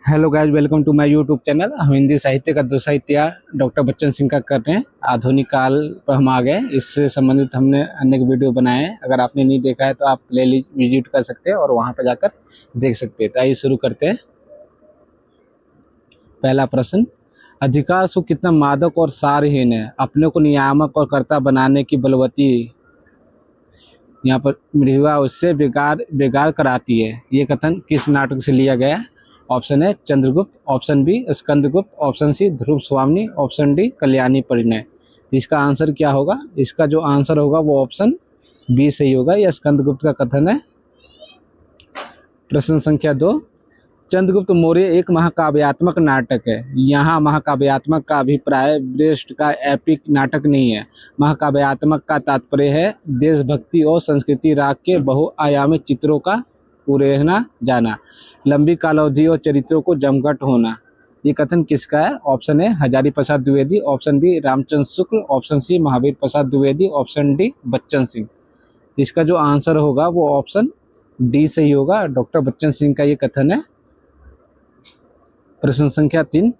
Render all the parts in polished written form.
Hello guys, welcome to my YouTube channel. हम हिंदी साहित्य का दूसरा इतिहास डॉक्टर बच्चन सिंह का कर रहे हैं। आधुनिक काल पर हम आ गए, इससे संबंधित हमने अनेक वीडियो बनाए हैं। अगर आपने नहीं देखा है तो आप प्लेलिस्ट विजिट कर सकते हैं और वहां पर जाकर देख सकते हैं। तो आइए शुरू करते हैं। पहला प्रश्न, अधिकार सुख कितना मादक और सारहीन है, अपने को नियामक और कर्ता बनाने की बलवती यहाँ पर मृगा उससे बेगार बेगार कराती है। ये कथन किस नाटक से लिया गया है? ऑप्शन है Chandragupt, option B Skandagupta, option C Dhruvswamini, option D Kalyani Parinay. इसका आंसर क्या होगा? इसका जो आंसर होगा वो ऑप्शन बी सही होगा। यह स्कंदगुप्त का कथन है। प्रश्न संख्या 2, चंद्रगुप्त मौर्य एक महाकाव्यात्मक नाटक है। यहाँ महाकाव्यात्मक का अभिप्राय ब्रेस्ट का एपिक नाटक नहीं है। महाकाव्यात्मक का तात्पर्य है देशभक्ति और संस्कृति राग के बहुआयामी चित्रों का उरेहना जाना, लंबी कालावधि और चरित्रों को जमघट होना। ये कथन किसका है? Option A Hazari Prasad Dwivedi, option B Ramchandra Shukla, option C Mahavir Prasad Dwivedi, option D Bachchan Singh. इसका जो आंसर होगा वो ऑप्शन डी सही होगा। डॉक्टर बच्चन सिंह का ये कथन है। प्रश्न संख्या 3,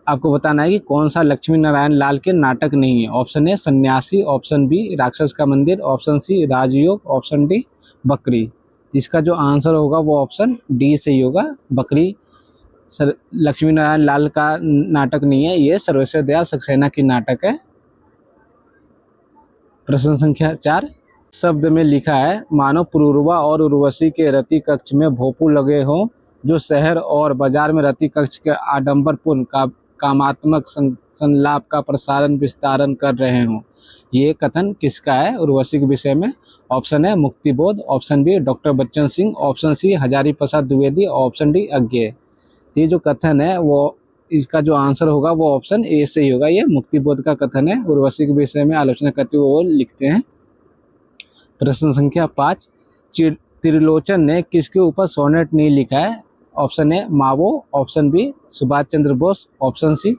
आपको बताना है कि कौन सा लक्ष्मी नारायण लाल के नाटक नहीं है। ऑप्शन ए सन्यासी, ऑप्शन बी राक्षस का मंदिर, ऑप्शन सी राजयोग, ऑप्शन डी बकरी। इसका जो आंसर होगा वो ऑप्शन डी सही होगा। बकरी लक्ष्मी नारायण लाल का नाटक नहीं है, ये सर्वेश्वर दयाल सक्सेना की नाटक है। प्रश्न संख्या 4, शब्द में लिखा है मानो पुरूरवा और उर्वशी के रति कक्ष में भोपू लगे हों, जो शहर और बाजार में रति कक्ष के आडंबरपूर्ण कामात्मक संलाप का प्रसारण विस्तारण कर रहे हों। ये कथन किसका है उर्वशी के विषय में? ऑप्शन है Muktibodh, option B doctor Bachchan Singh, option C Hazari Prasad Dwivedi, option D Agyeya. ये जो कथन है वो इसका जो आंसर होगा वो ऑप्शन ए सही होगा। ये मुक्तिबोध का कथन है। उर्वशी के विषय में आलोचना करते हुए वो लिखते हैं। प्रश्न संख्या 5, त्रिलोचन ने किसके ऊपर सोनेट नहीं लिखा है? ऑप्शन ए मावो, option B Subhash Chandra Bose, option C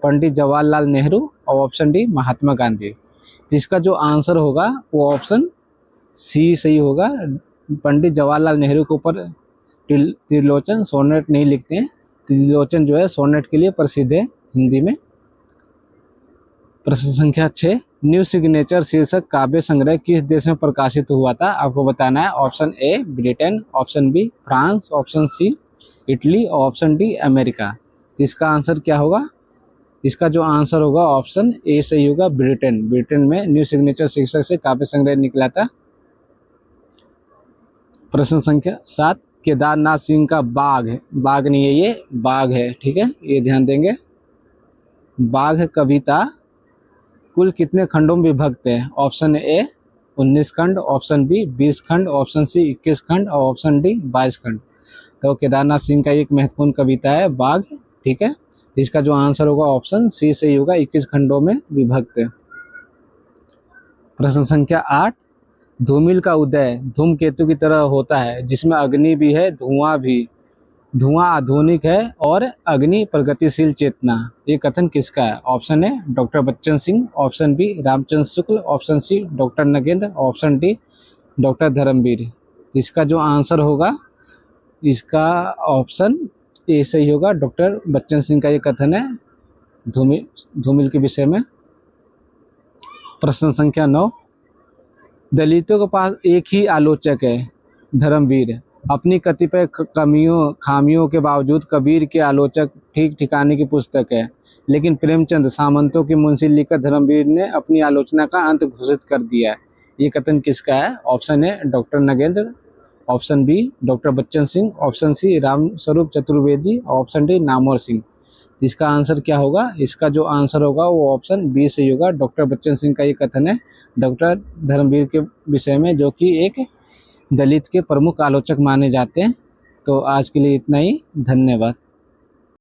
Pandit Jawaharlal Nehru और ऑप्शन डी महात्मा गांधी। जिसका जो आंसर होगा वो ऑप्शन सी सही होगा। पंडित जवाहरलाल नेहरू के ऊपर त्रिलोचन सोनेट नहीं लिखते हैं। त्रिलोचन जो है सोनेट के लिए प्रसिद्ध है हिंदी में। प्रश्न संख्या 6, न्यू सिग्नेचर शीर्षक काव्य संग्रह किस देश में प्रकाशित हुआ था? आपको बताना है। Option A Britain, option B France, option C Italy और ऑप्शन डी अमेरिका। इसका आंसर क्या होगा? इसका जो आंसर होगा ऑप्शन ए सही होगा, ब्रिटेन। ब्रिटेन में न्यू सिग्नेचर शीर्षक से काव्य संग्रह निकला था। प्रश्न संख्या 7, केदारनाथ सिंह का बाघ है, बाघ नहीं है ये बाघ है, ठीक है, ये ध्यान देंगे। बाघ कविता कुल कितने खंडों में विभक्त है? ऑप्शन ए 19 खंड, ऑप्शन बी 20 खंड, ऑप्शन सी 21 खंड और ऑप्शन डी 22 खंड। तो केदारनाथ सिंह का एक महत्वपूर्ण कविता है बाघ, ठीक है। इसका जो आंसर होगा ऑप्शन सी सही होगा, 21 खंडों में विभक्त है। प्रश्न संख्या 8, धूमिल का उदय धूमकेतु की तरह होता है, जिसमें अग्नि भी है धुआं भी। धुआं आधुनिक है और अग्नि प्रगतिशील चेतना। ये कथन किसका है? Option A doctor Bachchan Singh, option B Ramchandra Shukla, option C doctor Nagendra, option D doctor Dharamvir. इसका जो आंसर होगा इसका ऑप्शन ए सही होगा। डॉक्टर बच्चन सिंह का ये कथन है धूमिल के विषय में। प्रश्न संख्या 9, दलितों के पास एक ही आलोचक है धर्मवीर। अपनी कतिपय खामियों के बावजूद कबीर के आलोचक ठीक ठिकाने की पुस्तक है, लेकिन प्रेमचंद सामंतों की मुंशी लिखकर धर्मवीर ने अपनी आलोचना का अंत घोषित कर दिया है। ये कथन किसका है? Option A doctor Nagendra, option B doctor Bachchan Singh, option C Ram Swaroop Chaturvedi, option D Namvar Singh. इसका आंसर क्या होगा? इसका जो आंसर होगा वो ऑप्शन बी सही होगा। डॉक्टर बच्चन सिंह का ये कथन है डॉक्टर धर्मवीर के विषय में, जो कि एक दलित के प्रमुख आलोचक माने जाते हैं। तो आज के लिए इतना ही, धन्यवाद।